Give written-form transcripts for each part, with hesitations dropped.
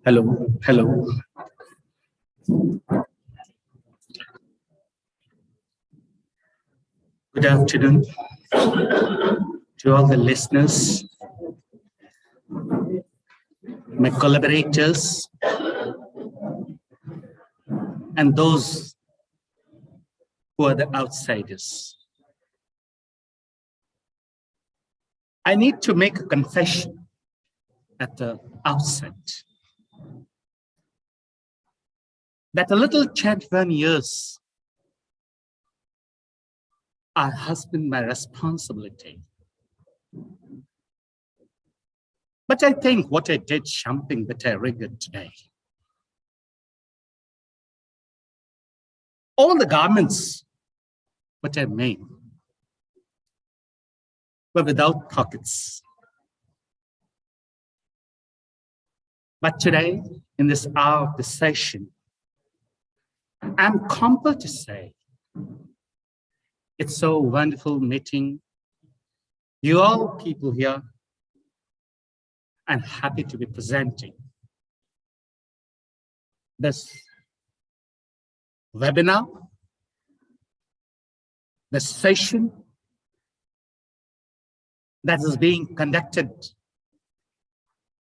Hello. Hello. Good afternoon to all the listeners, my collaborators, and those who are the outsiders. I need to make a confession at the outset that a little chat 1 years has been my responsibility. But I think what I did something that I regret today. All the garments that I made were without pockets. But today, in this hour of the session, I'm compelled to say, it's so wonderful meeting you all people here. I'm happy to be presenting this webinar, the session that is being conducted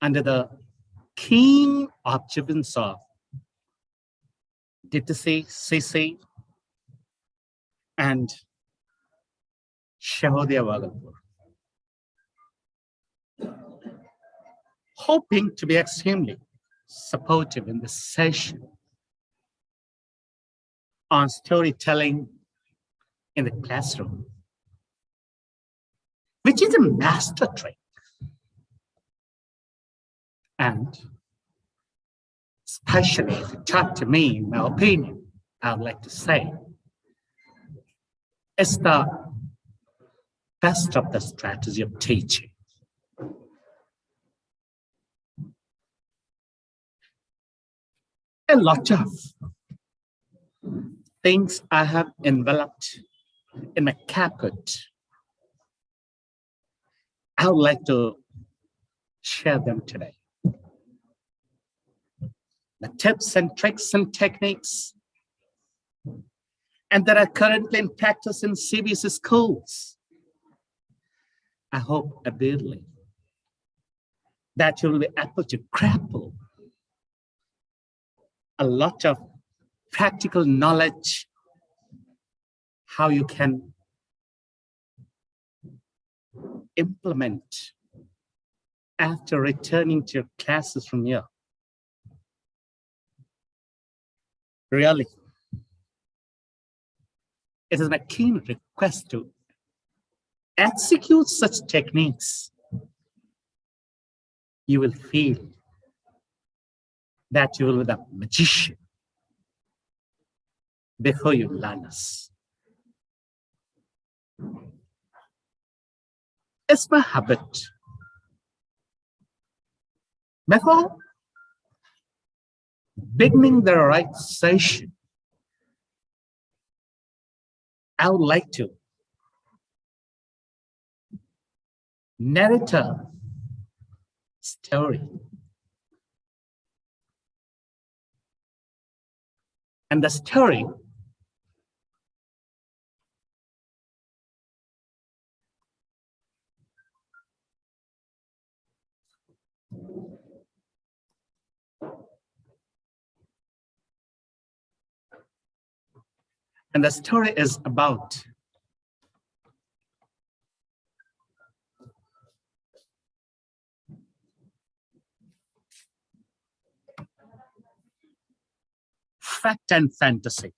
under the keen observance of DTC, CC, and BHAGALPUR. Hoping to be extremely supportive in this session on storytelling in the classroom, which is a master trick. And especially if you talk to me, in my opinion, I would like to say, it's the best of the strategy of teaching. A lot of things I have enveloped in my caput. I would like to share them today. The tips and tricks and techniques, and that are currently in practice in CBSE schools. I hope ability that you will be able to grapple a lot of practical knowledge, how you can implement after returning to your classes from here? Really, it is my keen request to execute such techniques. You will feel that you will be the magician before you learn us. It's my habit. Before beginning the right session, I would like to narrate a story. And the story is about fact and fantasy.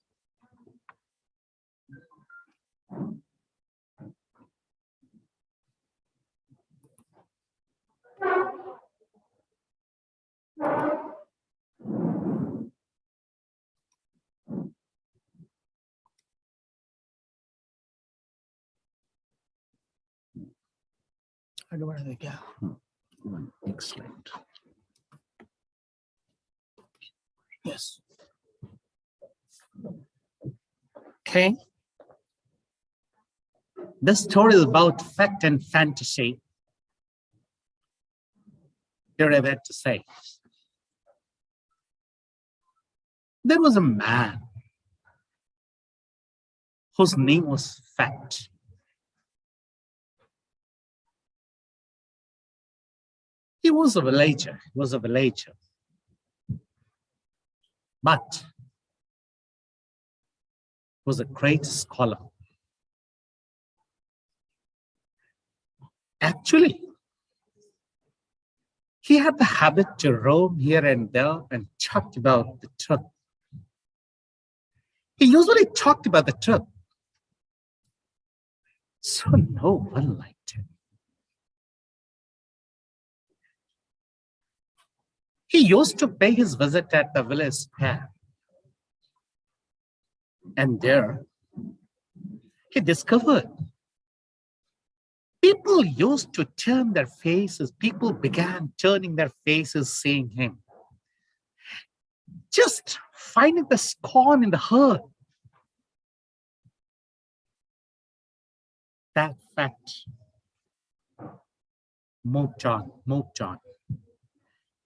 Where do they go? Excellent. Yes. Okay. This story is about fact and fantasy. Here I had to say. There was a man whose name was Fact. He was a villager. But was a great scholar. Actually, he had the habit to roam here and there and talk about the truth. He usually talked about the truth. So no one liked him. He used to pay his visit at the village square. And there, he discovered people used to turn their faces. People began turning their faces, seeing him. Just finding the scorn in the herd. That Fact moved on.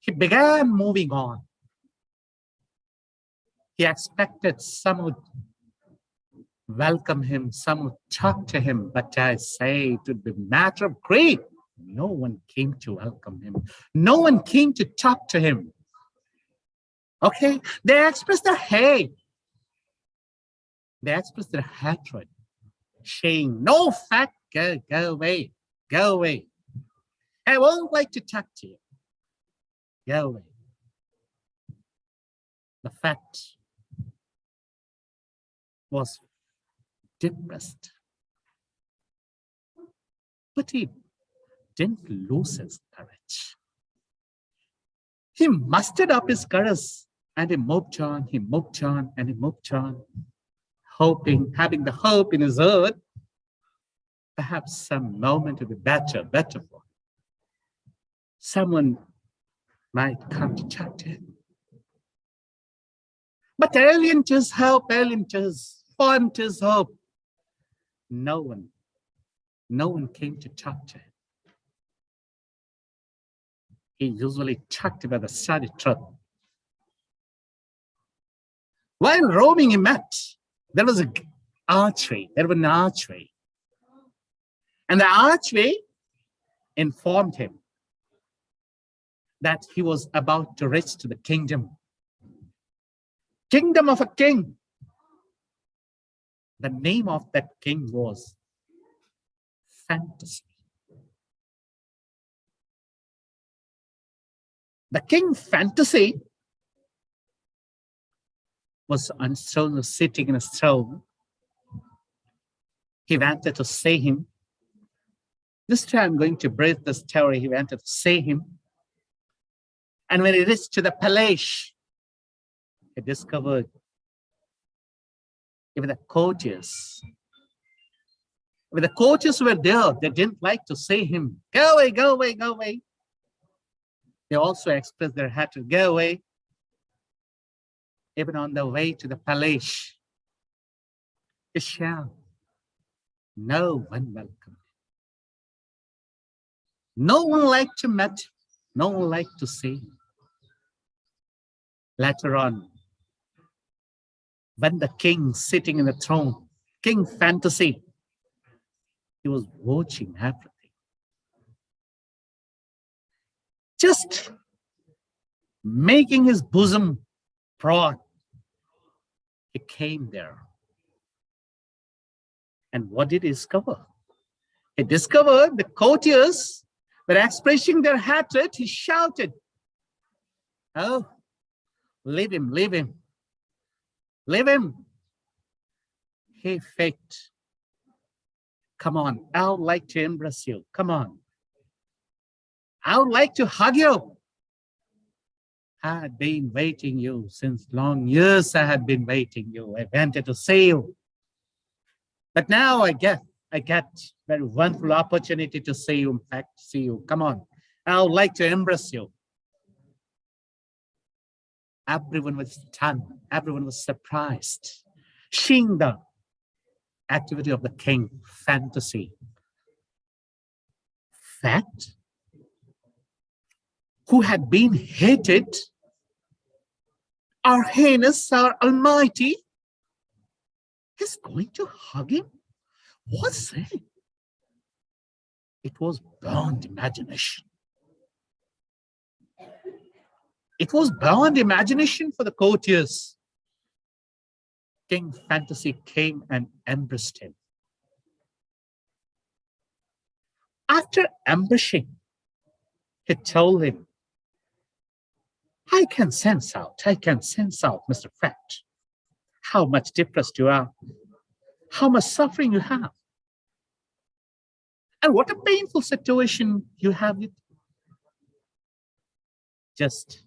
He began moving on. He expected some would welcome him, some would talk to him, but I say it would be a matter of grief. No one came to welcome him. No one came to talk to him. Okay, they expressed their hate. They expressed their hatred, saying, "No, Fact, go away, go away. I won't like to talk to you. Go away." The Fact was depressed, but he didn't lose his courage. He mustered up his courage and he moved on, hoping, having the hope in his heart, perhaps some moment will be better for him. Someone might come to talk to him. But alien to his hope, fond to his hope, no one came to talk to him. He usually talked about the study truth. While roaming, he met, there was an archway. And the archway informed him that he was about to reach to the kingdom of a king. The name of that king was Fantasy. The king fantasy was on his throne, was sitting in his throne. He wanted to see him. This time I'm going to break the story. He wanted to see him. And when he reached to the palace, he discovered even the courtiers. When the courtiers were there, they didn't like to see him. Go away, go away, go away. They also expressed their hatred, go away. Even on the way to the palace, he shouted, no one welcome. No one liked to meet, no one liked to see him. Later on, when the king sitting in the throne, king fantasy, he was watching everything. Just making his bosom broad. He came there. And what did he discover? He discovered the courtiers were expressing their hatred. He shouted, oh, leave him, leave him, leave him. Hey, fate, come on, I would like to embrace you. Come on. I would like to hug you. I had been waiting you since long years. I had been waiting you. I wanted to see you. But now I get very wonderful opportunity to see you. In fact, see you. Come on. I would like to embrace you. Everyone was stunned. Everyone was surprised. Seeing the activity of the king, fantasy. Fact, who had been hated, our heinous, our almighty, is going to hug him? What's it? It was beyond imagination. It was beyond imagination for the courtiers. King Fantasy came and embraced him. After embracing, he told him, I can sense out, Mr. Fact, how much depressed you are, how much suffering you have, and what a painful situation you have it. Just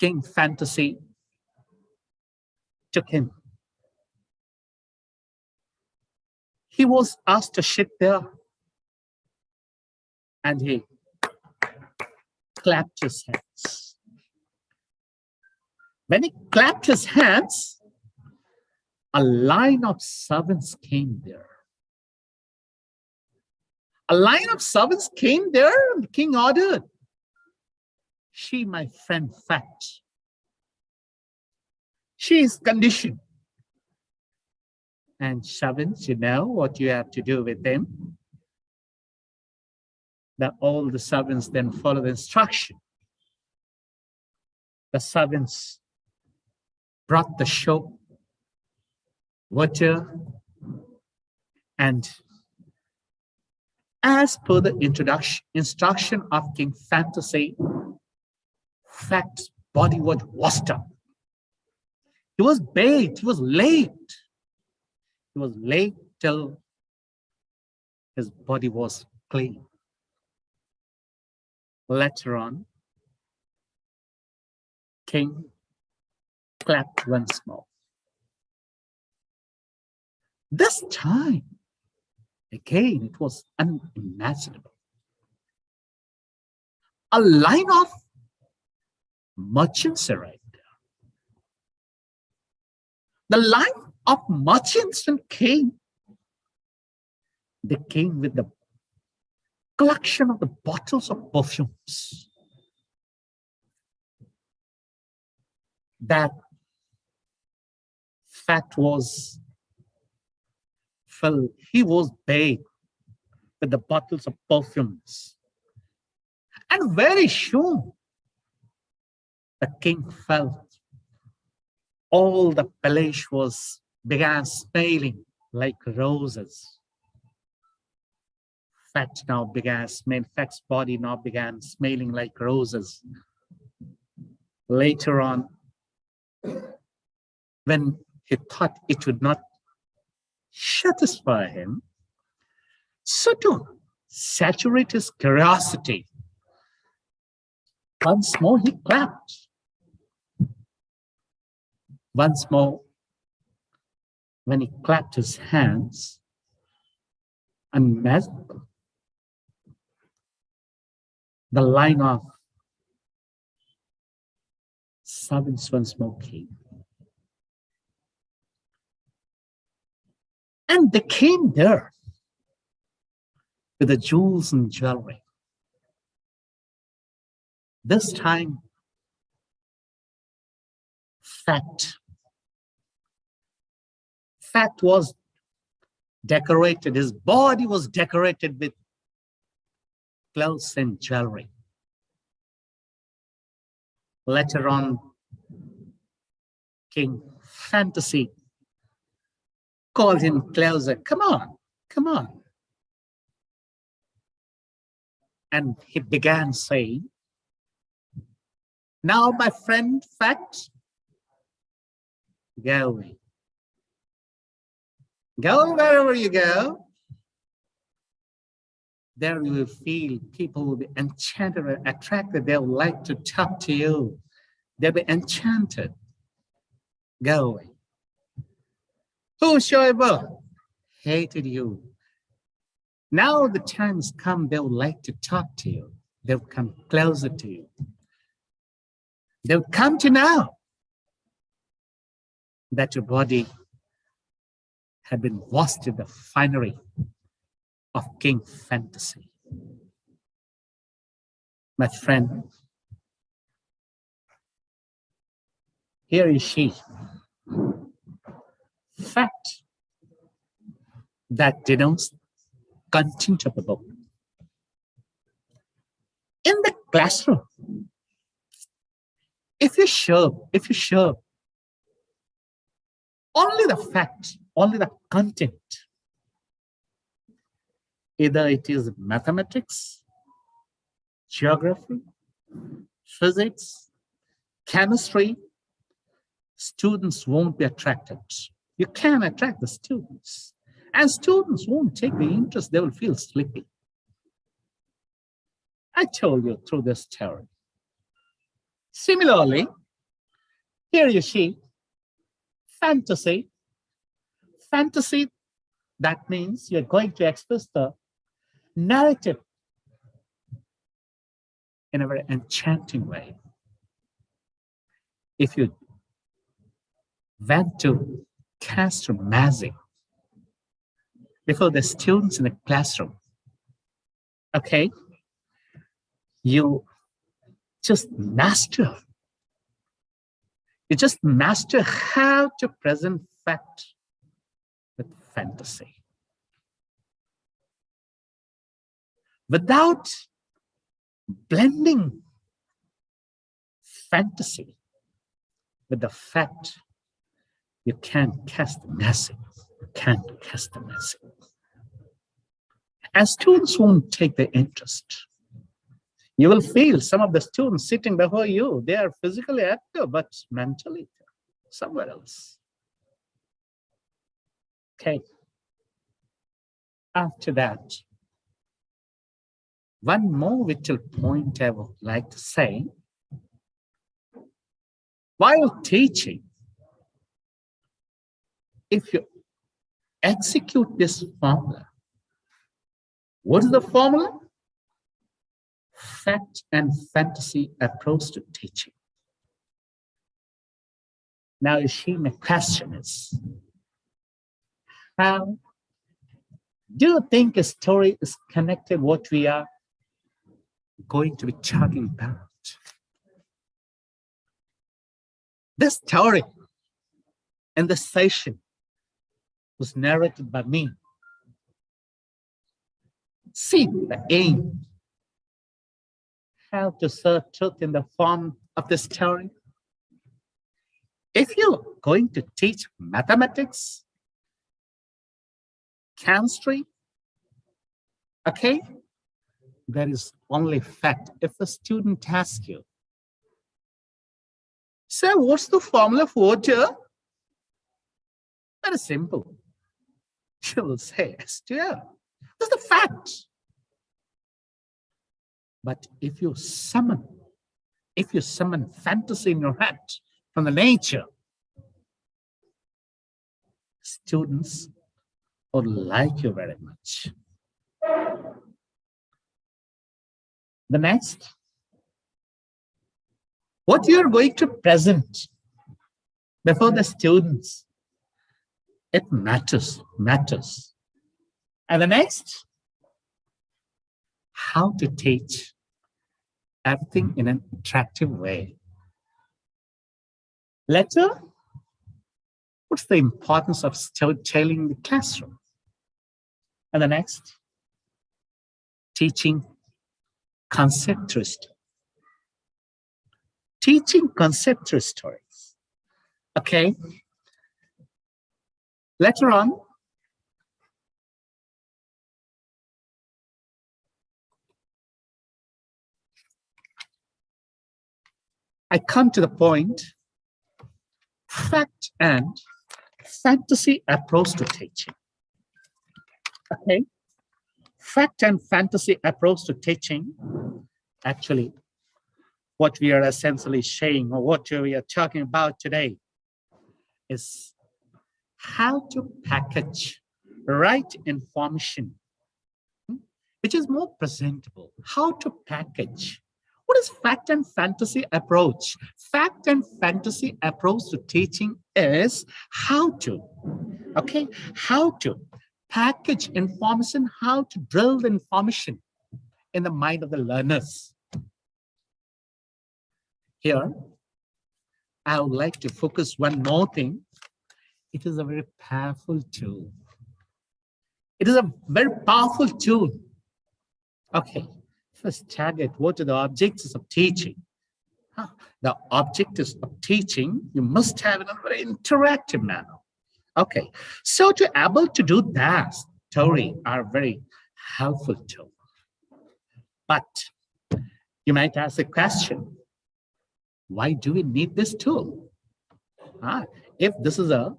King Fantasy took him. He was asked to sit there, and he clapped his hands. When he clapped his hands, a line of servants came there. A line of servants came there, and the king ordered, she, my friend, Fact. She is conditioned. And servants, you know what you have to do with them. That all the servants then follow the instruction. The servants brought the soap, water, and as per the instruction of King Fantasy, Fact's body was washed up. He was bathed, he was late. He was late till his body was clean. Later on, King clapped once more. This time, again, it was unimaginable. A line of merchants arrived there. The line of merchants came. They came with the collection of the bottles of perfumes that Fact was filled. He was bathed with the bottles of perfumes. And very soon, the king felt all the palace began smelling like roses. Fat's body now began smelling like roses. Later on, when he thought it would not satisfy him, so to saturate his curiosity, once more he clapped. Once more, when he clapped his hands, unmeasurable, the line of servants once more came. And they came there with the jewels and jewelry. This time, Fat was decorated, his body was decorated with clothes and jewelry. Later on, King Fantasy called him closer. Come on, come on. And he began saying, now my friend Fat, go away. Go wherever you go. There you will feel people will be enchanted and attracted. They will like to talk to you. They'll be enchanted. Go away. Whosoever hated you, now the time has come, they would like to talk to you. They'll come closer to you. They'll come to know that your body had been washed in the finery of King Fantasy. My friend, here is she, Fat, that denotes contemptible. In the classroom, if you show only the fact, only the content, either it is mathematics, geography, physics, chemistry, students won't be attracted. You can attract the students, and students won't take the interest, they will feel sleepy. I told you through this theory. Similarly, here you see fantasy. Fantasy, that means you're going to express the narrative in a very enchanting way. If you went to cast magic before the students in the classroom, okay, you just master how to present fact with fantasy without blending fantasy with the fact. You can't cast the message. You can't cast the message. And students won't take the interest. You will feel some of the students sitting before you, they are physically active, but mentally somewhere else. Okay. After that, one more vital point I would like to say. While teaching, if you execute this formula, what is the formula? Fact and fantasy approach to teaching. Now, you see, my question is, how do you think a story is connected what we are going to be talking about? This story in this session was narrated by me. See the aim, how to serve truth in the form of the story. If you're going to teach mathematics, chemistry, Okay? There is only fact. If a student asks you, sir, what's the formula for water? Very simple. You will say H2O. That's the fact. But if you summon fantasy in your head from the nature, students would like you very much. The next, what you are going to present before the students, it matters. And the next, how to teach everything in an attractive way. Later, what's the importance of storytelling in the classroom? And the next, teaching concept through story. Teaching concept through stories. Okay. Later on, I come to the point, fact and fantasy approach to teaching. Okay. Fact and fantasy approach to teaching. Actually, what we are essentially saying, or what we are talking about today, is how to package right information, which is more presentable. How to package. What is fact and fantasy approach? Fact and fantasy approach to teaching is how to package information, how to drill the information in the mind of the learners. Here, I would like to focus one more thing. It is a very powerful tool. It is a very powerful tool. Okay, first target, what are the objectives of teaching? The objectives of teaching, you must have in a very interactive manner. Okay, so to able to do that, story are very helpful tool. But you might ask a question, why do we need this tool? If this is a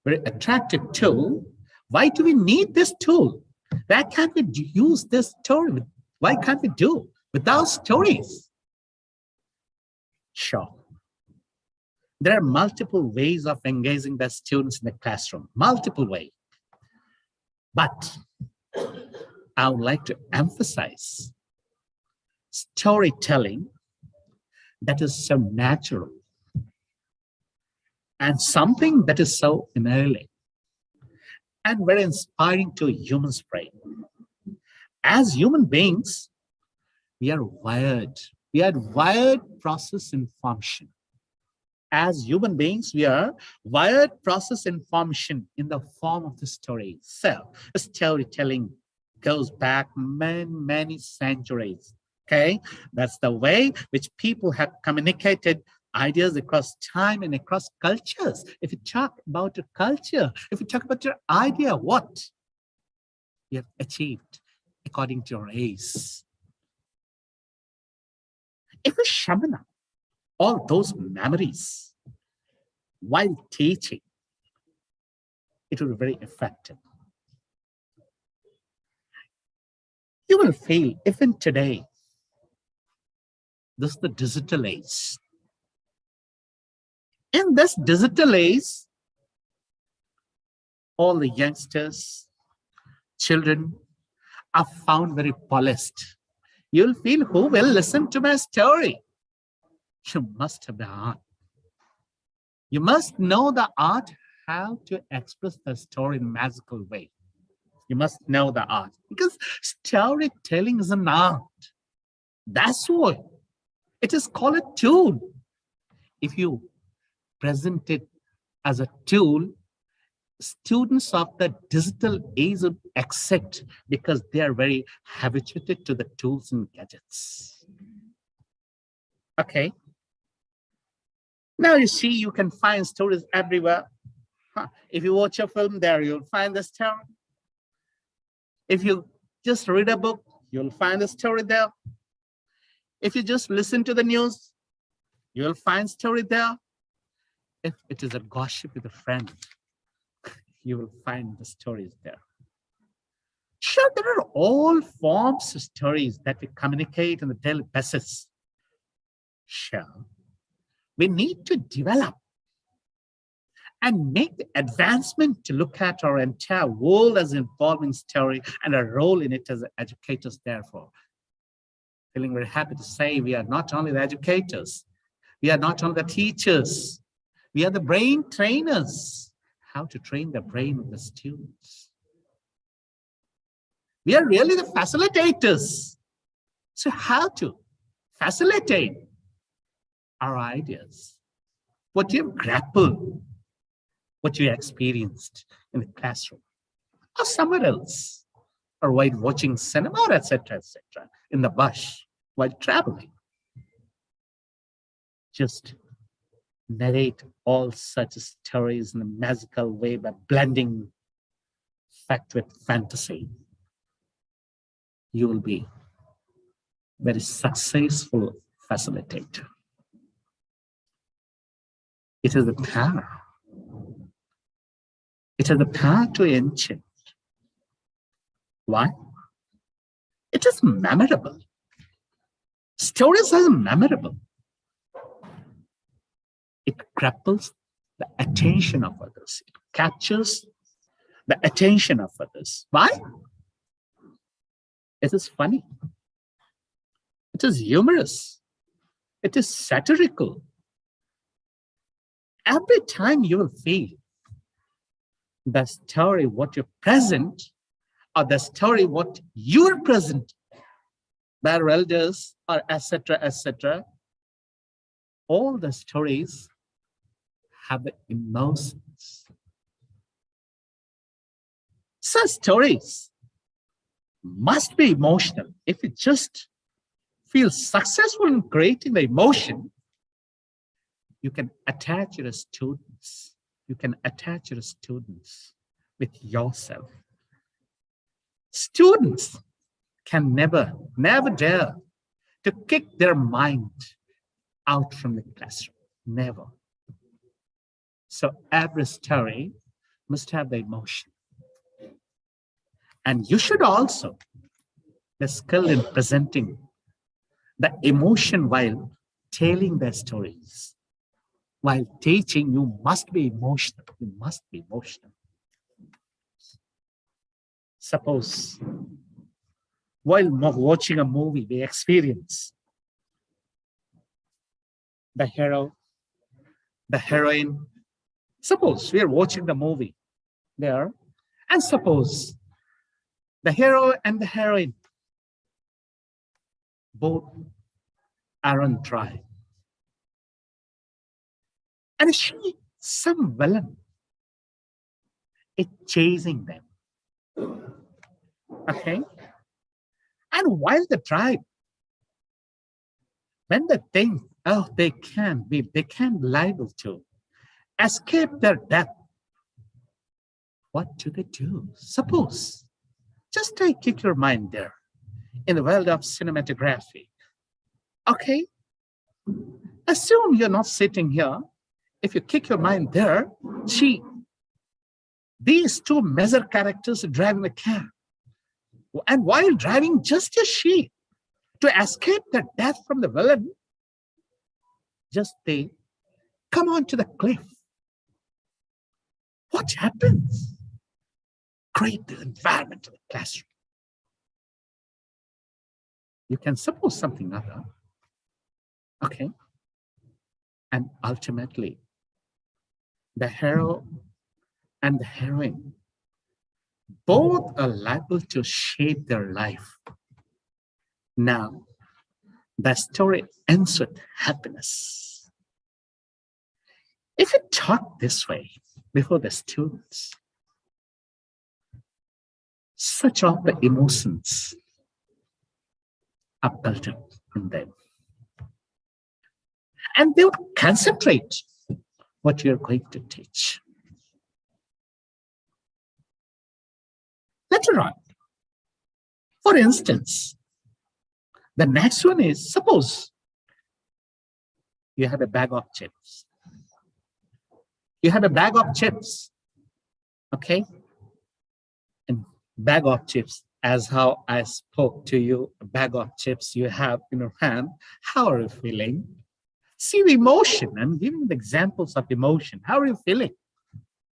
very attractive tool, why do we need this tool? Why can't we use this story? Why can't we do without stories? Sure. There are multiple ways of engaging the students in the classroom, multiple ways. But I would like to emphasize storytelling that is so natural and something that is so enabling and very inspiring to a human's brain. As human beings, we are wired. We are wired process information. As human beings, we are wired process information in the form of the story. So, storytelling goes back many centuries. Okay, that's the way which people have communicated ideas across time and across cultures. If you talk about your culture, if you talk about your idea, what you have achieved according to your race. If you summon up all those memories while teaching, it will be very effective. You will feel, even today, this is the digital age. In this digital age, all the youngsters, children are found very polished. You'll feel, who will listen to my story? You must have the art. You must know the art, how to express the story in a magical way. You must know the art, because storytelling is an art. That's why it is called a tool. If you present it as a tool, students of the digital age would accept, because they are very habituated to the tools and gadgets. Okay. Now you see, you can find stories everywhere. If you watch a film there, you'll find the story. If you Just read a book, you'll find a story there. If you just listen to the news, you'll find story there. If it is a gossip with a friend, you will find the stories there. Sure, there are all forms of stories that we communicate on a daily basis. Sure, we need to develop and make the advancement to look at our entire world as an evolving story and a role in it as educators, therefore. Feeling very happy to say we are not only the educators, we are not only the teachers, we are the brain trainers. How to train the brain of the students. We are really the facilitators. So how to facilitate our ideas, what you've grappled, what you experienced in the classroom or somewhere else, or while watching cinema, etc., in the bus while traveling. Just narrate all such stories in a magical way by blending fact with fantasy. You will be a very successful facilitator. It is the power. It has the power to enchant. Why? It is memorable. Stories are memorable. It grapples the attention of others. It captures the attention of others. Why? It is funny. It is humorous. It is satirical. Every time you will feel the story what you present, or the story what you're present by our elders, or etc., all the stories have the emotions. Such stories must be emotional. If you just feel successful in creating the emotion, you can attach your students. You can attach your students with yourself. Students can never dare to kick their mind out from the classroom. Never. So every story must have the emotion. And you should also the skill in presenting the emotion while telling the stories. While teaching, you must be emotional. You must be emotional. Suppose, while watching a movie, we experience the hero, the heroine. Suppose we are watching the movie there, and suppose the hero and the heroine both are on trial. And some villain is chasing them. Okay? And while they drive, when they think, oh, they can be liable to escape their death, what do they do? Suppose, just keep your mind there in the world of cinematography. Okay? Assume you're not sitting here. If you kick your mind there, these two major characters are driving the car. And while driving, just as she, to escape the death from the villain, just they come onto the cliff. What happens? Create the environment of the classroom. You can suppose something other. Okay. And ultimately, the hero and the heroine both are liable to shape their life. Now, the story ends with happiness. If you talk this way before the students, such of the emotions are built up in them. And they would concentrate what you're going to teach. Later on, For instance, the next one is, suppose you have a bag of chips. You have a bag of chips, okay? And bag of chips, as how I spoke to you, a bag of chips you have in your hand. How are you feeling? See the emotion. I'm giving the examples of emotion. How are you feeling?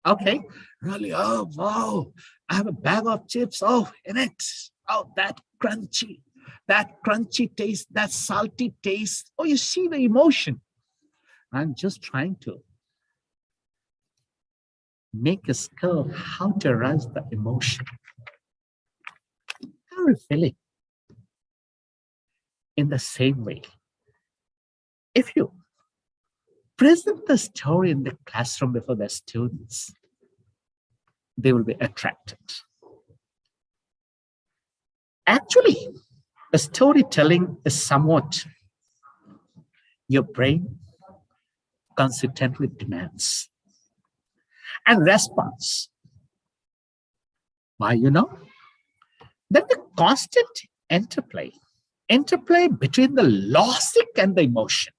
Okay, really, oh, wow, I have a bag of chips. Oh, in it. Oh, that crunchy taste, that salty taste. Oh, you see the emotion. I'm just trying to make a skill how to arouse the emotion. How are you feeling? In the same way, if you present the story in the classroom before the students, they will be attracted. Actually, the storytelling is somewhat your brain consistently demands and responds. Why, that the constant interplay between the logic and the emotion.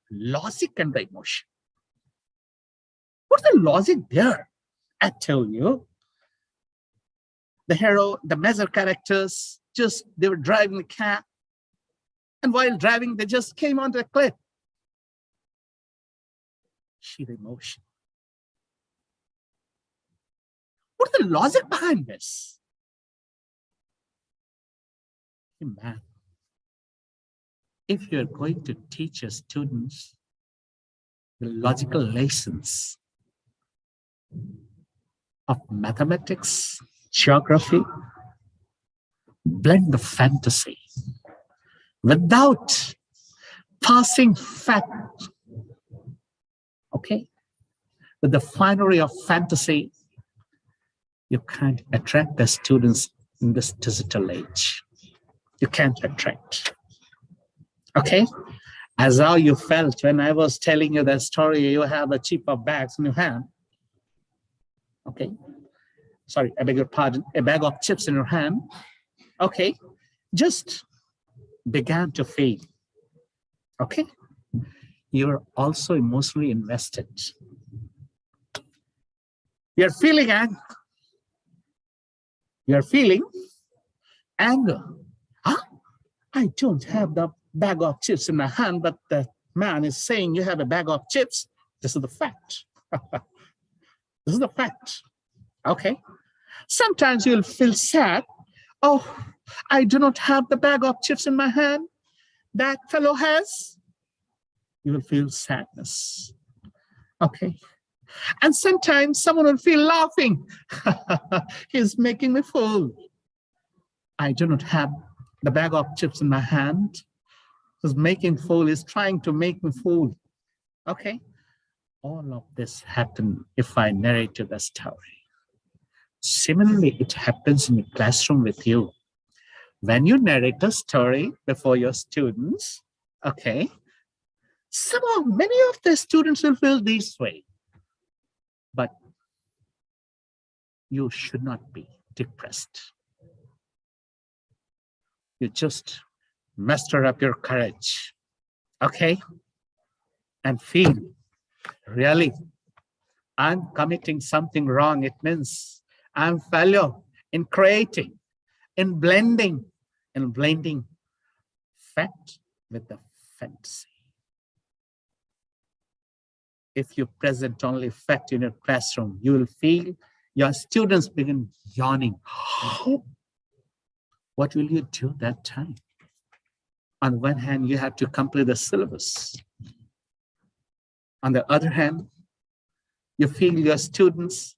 What's the logic there? I tell you, the hero, the major characters, they were driving the car, and while driving, they just came onto a cliff. See the emotion. What's the logic behind this? Man, if you're going to teach your students the logical lessons of mathematics, geography, blend the fantasy without passing fact, okay? With the finery of fantasy, you can't attract the students in this digital age. You can't attract, okay? As how you felt when I was telling you that story, you have a chip of bags in your hand, okay? Sorry, I beg your pardon, a bag of chips in your hand, okay? Just began to feel, okay? You're also emotionally invested. You're feeling anger. You're feeling anger. Huh? I don't have the bag of chips in my hand, but the man is saying you have a bag of chips. This is the fact. This is the fact. Okay. Sometimes you'll feel sad. Oh, I do not have the bag of chips in my hand. That fellow has. You will feel sadness. Okay. And sometimes someone will feel laughing. He's making me fool. I do not have the bag of chips in my hand. He's making fool. He's trying to make me fool. Okay. All of this happened if I narrated the story. Similarly, it happens in the classroom with you. When you narrate a story before your students, okay, many of the students will feel this way. But you should not be depressed. You just muster up your courage, okay? And feel, really, I'm committing something wrong. It means I'm failure in creating, in blending fact with the fantasy. If you present only fact in your classroom, you will feel your students begin yawning. What will you do that time? On one hand, you have to complete the syllabus. On the other hand, you feel your students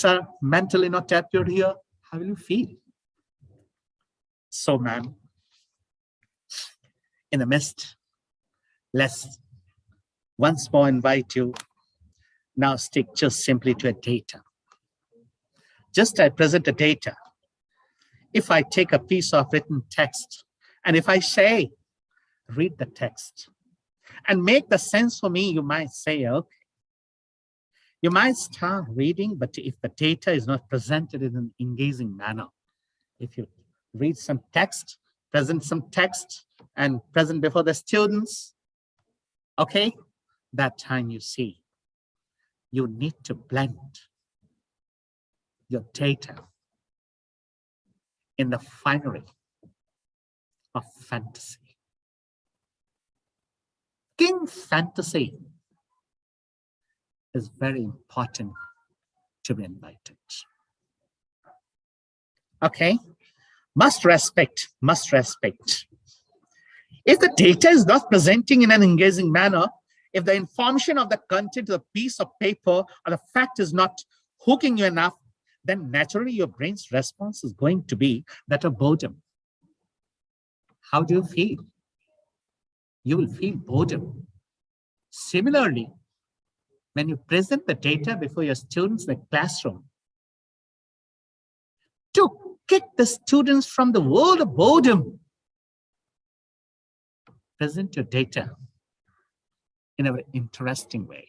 are mentally not at your ear. How will you feel? So, ma'am, in the midst, let's once more invite you. Now stick just simply to a data. Just I present a data. If I take a piece of written text, and if I say, read the text, and make the sense for me, you might say, okay. You might start reading, but if the data is not presented in an engaging manner, If you read some text, present some text, and present before the students, okay, that time you see, you need to blend your data in the finery of fantasy. King fantasy is very important to be invited. Okay, must respect, must respect. If the data is not presenting in an engaging manner, if the information of the content of the piece of paper or the fact is not hooking you enough, then naturally your brain's response is going to be that of boredom. How do you feel? You will feel boredom. Similarly, when you present the data before your students in the classroom, to kick the students from the world of boredom, present your data in a very interesting way.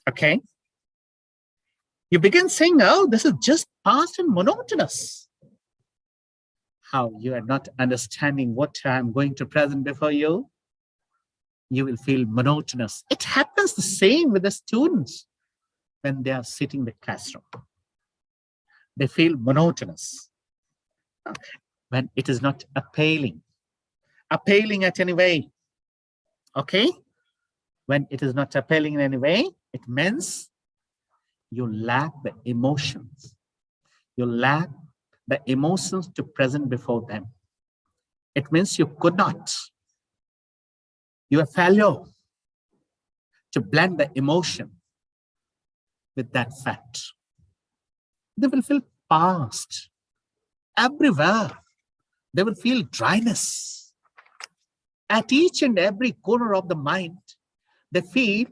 Okay? You begin saying, oh, this is just past and monotonous. How you are not understanding what I'm going to present before you, you will feel monotonous. It happens the same with the students when they are sitting in the classroom. They feel monotonous. Okay. When it is not appealing at any way. Okay? When it is not appealing in any way, it means you lack the emotions. You lack the emotions to present before them. It means you could not. You are failure to blend the emotion with that fact. They will feel past everywhere. They will feel dryness. At each and every corner of the mind, they feel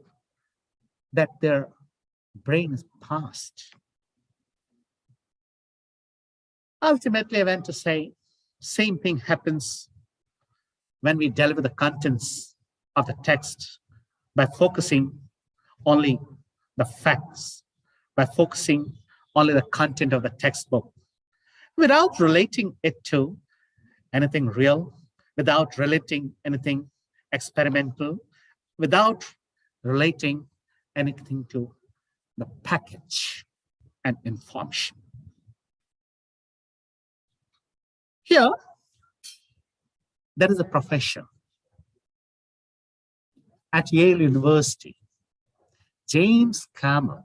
that their brain is past. Ultimately, I want to say, same thing happens when we deliver the contents of the text by focusing only the facts, by focusing only the content of the textbook, without relating it to anything real, without relating anything experimental, without relating anything to the package and information. Here, there is a professor at Yale University, James Cameron.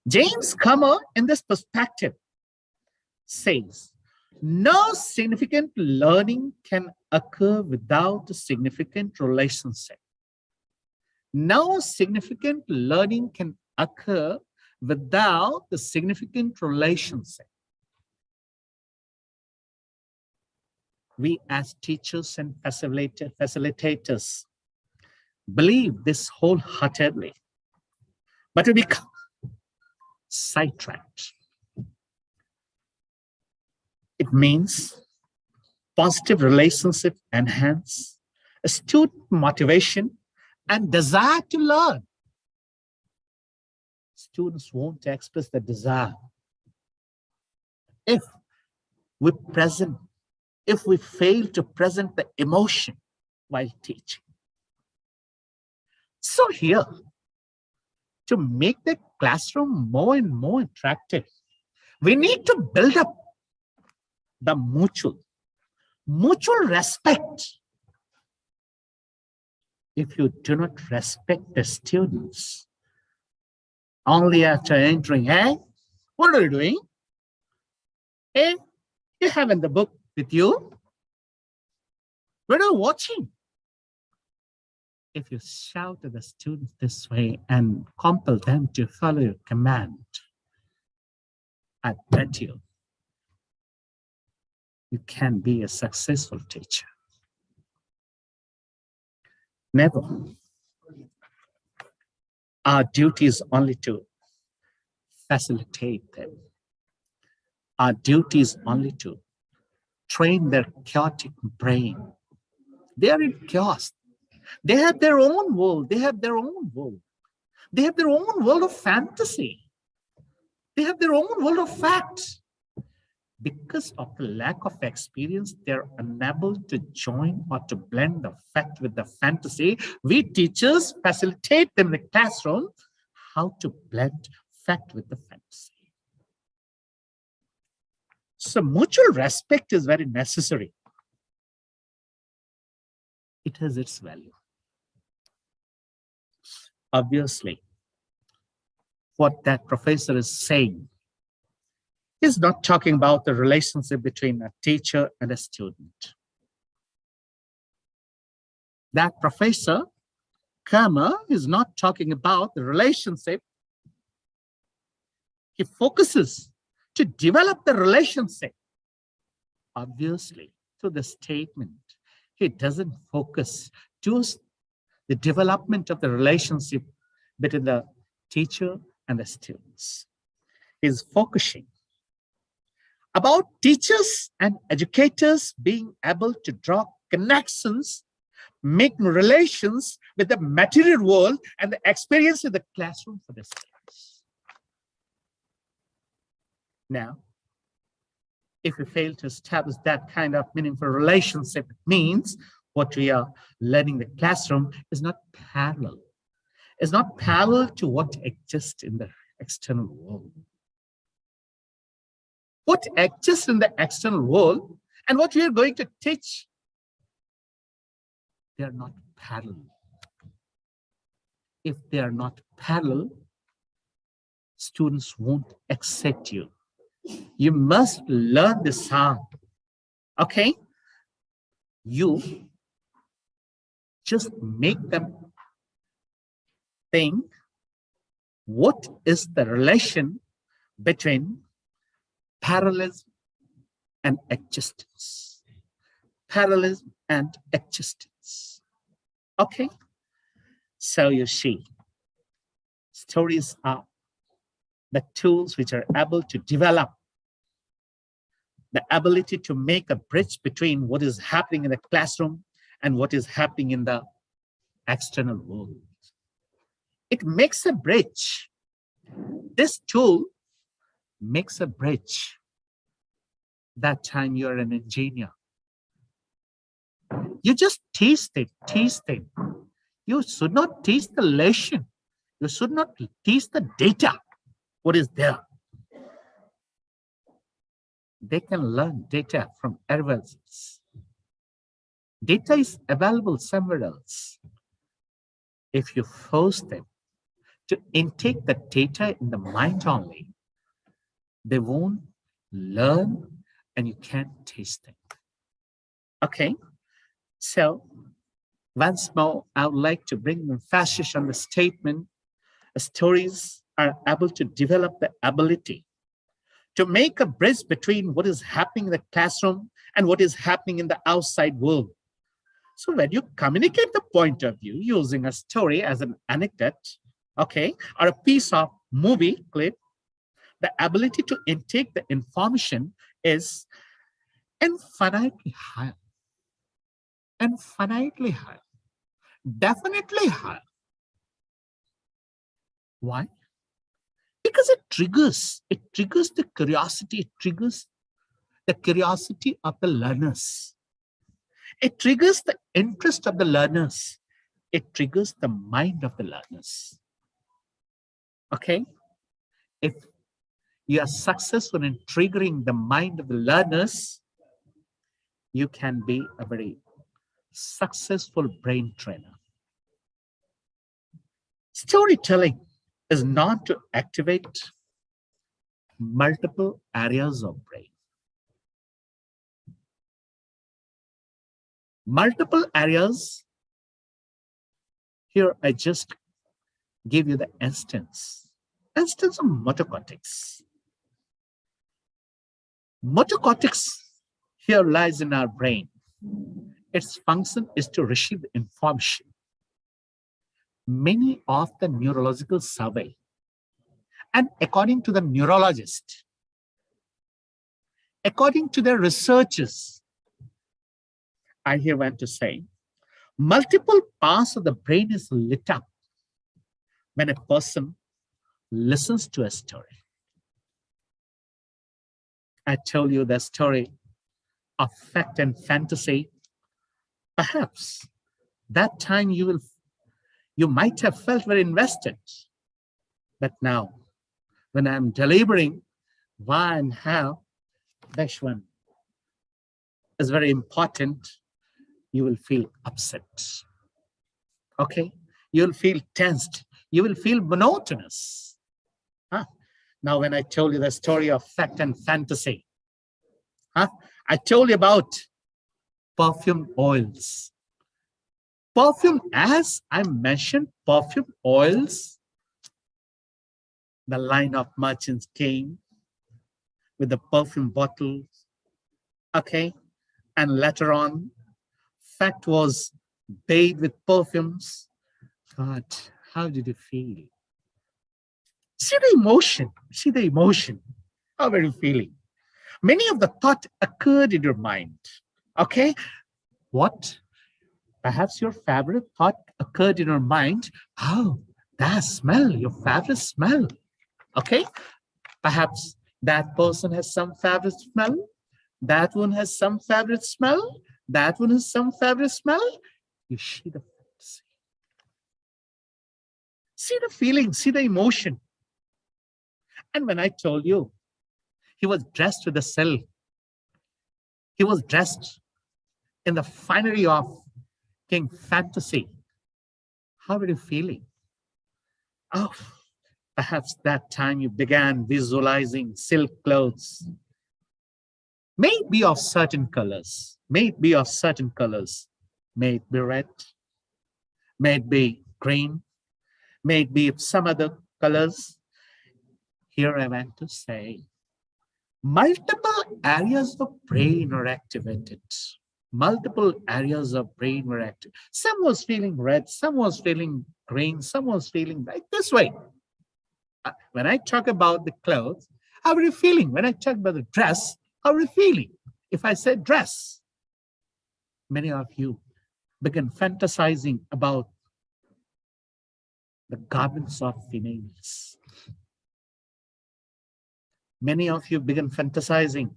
James Cameron, in this perspective, says, no significant learning can occur without a significant relationship. No significant learning can occur without the significant relationship. We as teachers and facilitators believe this wholeheartedly, but we become sidetracked. It means positive relationship enhance student motivation and desire to learn. Students won't express the desire if we fail to present the emotion while teaching. So here, to make the classroom more and more attractive, we need to build up the mutual respect. If you do not respect the students, only after entering, hey, what are you doing? Hey, you haven't the book with you? What are you watching? If you shout at the students this way and compel them to follow your command, I bet you can be a successful teacher. Never. Our duty is only to facilitate them. Our duty is only to train their chaotic brain. They are in chaos. They have their own world. They have their own world. They have their own world of fantasy. They have their own world of facts. Because of the lack of experience, they're unable to join or to blend the fact with the fantasy. We teachers facilitate them in the classroom how to blend fact with the fantasy. So mutual respect is very necessary. It has its value. Obviously, what that professor is saying is not talking about the relationship between a teacher and a student. That professor, Kramer, is not talking about the relationship. He focuses to develop the relationship. Obviously, through the statement, he doesn't focus to the development of the relationship between the teacher and the students. He's focusing about teachers and educators being able to draw connections, make relations with the material world and the experience in the classroom for the students. Now, if we fail to establish that kind of meaningful relationship, it means what we are learning in the classroom is not parallel. It's not parallel to what exists in the external world. What exists in the external world and what we are going to teach, they are not parallel. If they are not parallel, students won't accept you. You must learn the sound. Okay? You just make them think, what is the relation between parallelism and existence? Parallelism and existence. Okay? So you see, stories are the tools which are able to develop the ability to make a bridge between what is happening in the classroom and what is happening in the external world. It makes a bridge. This tool makes a bridge. That time you're an engineer. You just taste it. You should not taste the lesson. You should not taste the data. What is there? They can learn data from everywhere else. Data is available somewhere else. If you force them to intake the data in the mind only, they won't learn and you can't taste them. Okay, so once more, I would like to bring emphasis on the statement. Stories are able to develop the ability to make a bridge between what is happening in the classroom and what is happening in the outside world. So when you communicate the point of view using a story as an anecdote, okay, or a piece of movie clip, the ability to intake the information is infinitely higher. Infinitely higher. Definitely higher. Why? Because it triggers the curiosity, it triggers the curiosity of the learners. It triggers the interest of the learners. It triggers the mind of the learners. Okay? If you are successful in triggering the mind of the learners, you can be a very successful brain trainer. Storytelling is not to activate multiple areas of brain. Multiple areas. Here I just give you the instance of motor cortex. Motor cortex here lies in our brain. Its function is to receive information. Many of the neurological survey, and according to the neurologist, according to the researchers, I here want to say, multiple parts of the brain is lit up when a person listens to a story. I told you the story of fact and fantasy. Perhaps that time you might have felt very invested. But now, when I'm delivering why and how, this one is very important, you will feel upset. Okay? You'll feel tensed. You will feel monotonous. Huh? Now, when I told you the story of fact and fantasy, I told you about perfume oils. Perfume, as I mentioned, perfume oils, the line of merchants came with the perfume bottles, okay? And later on, fact was bathed with perfumes. God, how did you feel? See the emotion, see the emotion. How were you feeling? Many of the thoughts occurred in your mind, okay? What? Perhaps your favorite thought occurred in your mind. Oh, that smell, your favorite smell. Okay? Perhaps that person has some favorite smell. That one has some favorite smell. That one has some favorite smell. You see the fantasy. See the feeling, see the emotion. And when I told you, he was dressed with a silk. He was dressed in the finery of King Fantasy. How were you feeling? Oh, perhaps that time you began visualizing silk clothes. May it be of certain colors. May it be of certain colors. May it be red. May it be green. May it be of some other colors. Here I want to say, multiple areas of brain are activated. Multiple areas of brain were active. Some was feeling red, some was feeling green, some was feeling like this way. When I talk about the clothes, how are you feeling? When I talk about the dress, how are you feeling? If I say dress, many of you begin fantasizing about the garments of females. Many of you begin fantasizing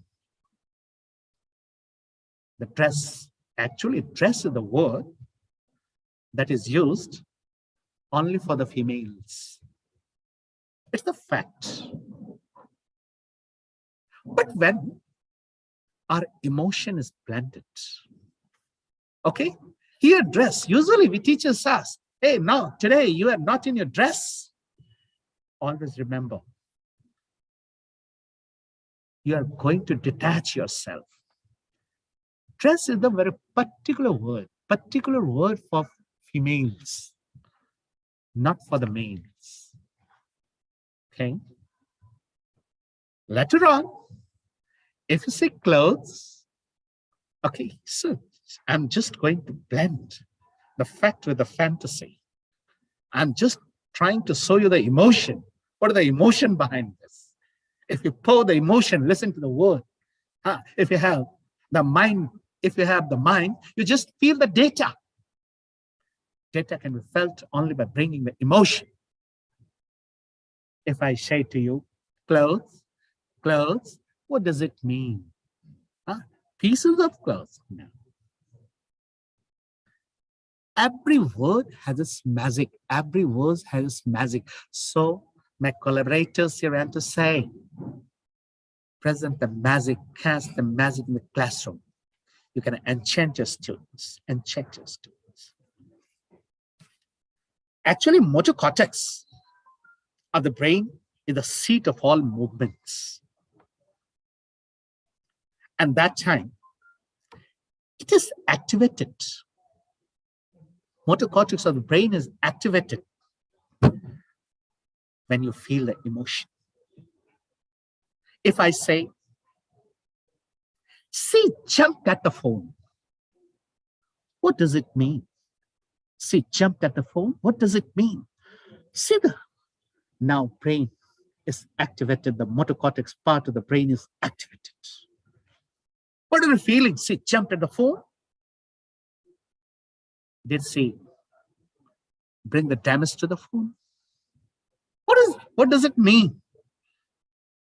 the dress. Actually, dress is the word that is used only for the females. It's the fact. But when our emotion is blended, okay? Here, dress, usually we teachers us, hey, no, today you are not in your dress. Always remember, you are going to detach yourself. Dress is the very particular word for females, not for the males. Okay? Later on, if you say clothes, okay, so I'm just going to blend the fact with the fantasy. I'm just trying to show you the emotion. What are the emotion behind this? If you pour the emotion, listen to the word. If you have the mind, you just feel the data. Data can be felt only by bringing the emotion. If I say to you, clothes, what does it mean? Pieces of clothes? No. Every word has its magic. Every word has its magic. So my collaborators here want to say, present the magic, cast the magic in the classroom. You can enchant your students, Actually, motor cortex of the brain is the seat of all movements. And that time, it is activated. Motor cortex of the brain is activated when you feel the emotion. If I say, she jumped at the phone, what does it mean? She jumped at the phone, what does it mean? See, now brain is activated, the motor cortex part of the brain is activated. What are you feeling? She jumped at the phone? Did she bring the damage to the phone? What does it mean?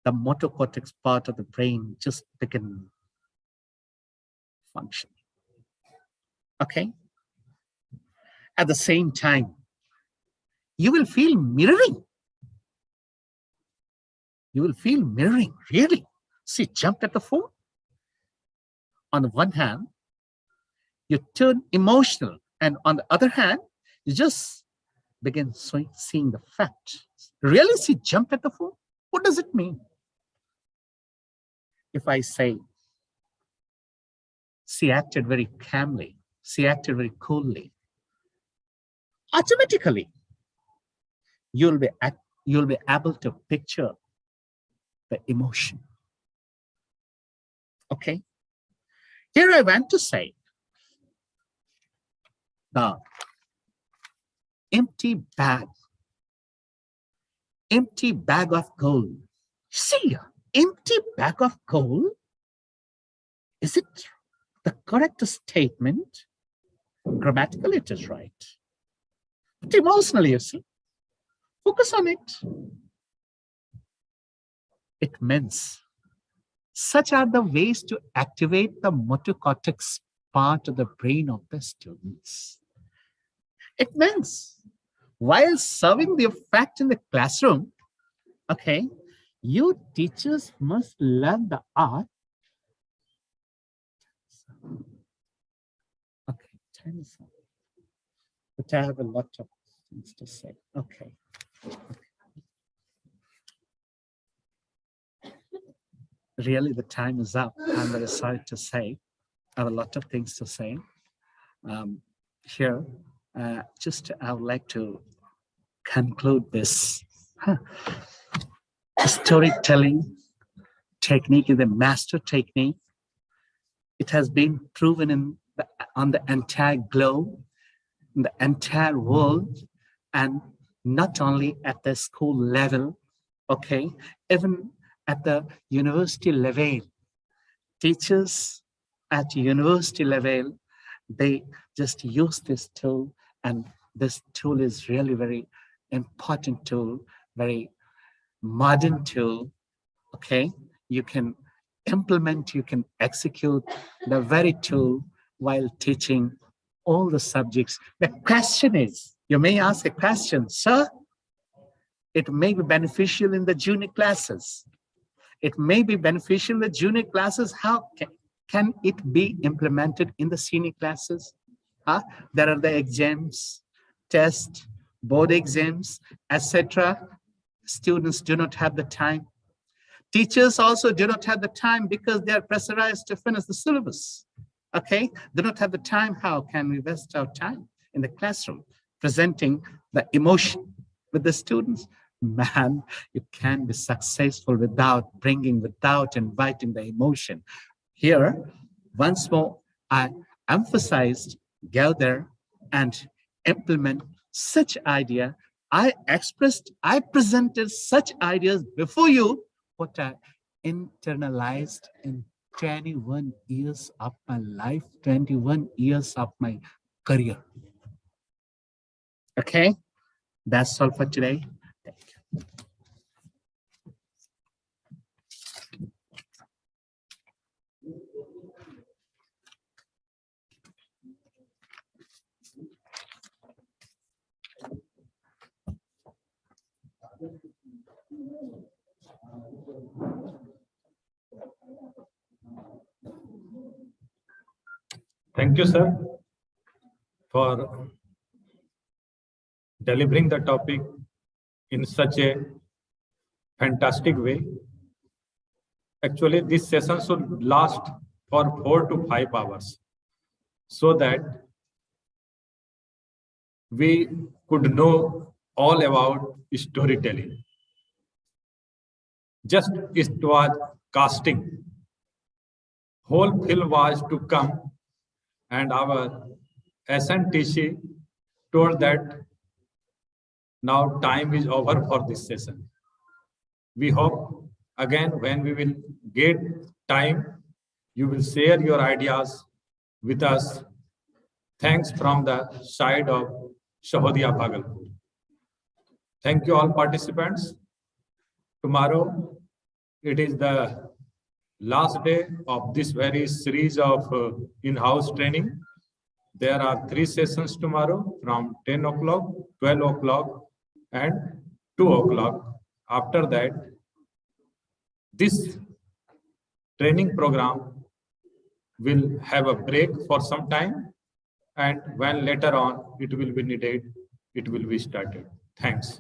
the motor cortex part of the brain just begin functioning. Okay? At the same time, you will feel mirroring. You will feel mirroring, really. See, jumped at the phone. On the one hand, you turn emotional, and on the other hand, you just begin seeing the fact. Really, she jumped at the phone? What does it mean? If I say, she acted very calmly, she acted very coolly, automatically, you'll be able to picture the emotion. Okay? Here I want to say, the empty bag of gold. See, empty bag of gold? Is it the correct statement? Grammatically, it is right. But emotionally, you see, focus on it. It means such are the ways to activate the motor cortex part of the brain of the students. It means while serving the fact in the classroom, okay, you teachers must learn the art. Okay, time is up. But I have a lot of things to say. Okay. Really, the time is up. I'm very sorry to say. I have a lot of things to say. Here, I would like to conclude this. Storytelling technique is a master technique. It has been proven on the entire globe, in the entire world, and not only at the school level, okay, even at the university level. Teachers at university level, they just use this tool, and this tool is really very important tool, very modern tool. Okay, you can implement, you can execute the very tool while teaching all the subjects. The question is, you may ask a question, sir, it may be beneficial in the junior classes. It may be beneficial in the junior classes. How can it be implemented in the senior classes? There are the exams, tests, board exams, etc. Students do not have the time. Teachers also do not have the time because they are pressurized to finish the syllabus. Okay, do not have the time. How can we waste our time in the classroom presenting the emotion with the students? Man, you can be successful without inviting the emotion. Here, once more, I emphasized, gather and implement such idea. I presented such ideas before you, what I internalized in 21 years of my life, 21 years of my career. Okay, that's all for today. Thank you. Thank you, sir, for delivering the topic in such a fantastic way. Actually, this session should last for 4 to 5 hours so that we could know all about storytelling. Just it was casting. Whole film was to come, and our SNTC told that now time is over for this session. We hope again when we will get time, you will share your ideas with us. Thanks from the side of Shahodia Bhagalpur. Thank you all participants. Tomorrow it is the last day of this very series of in-house training. There are 3 sessions tomorrow from 10 o'clock, 12 o'clock, and 2 o'clock. After that, this training program will have a break for some time, and when later on it will be needed, it will be started. Thanks.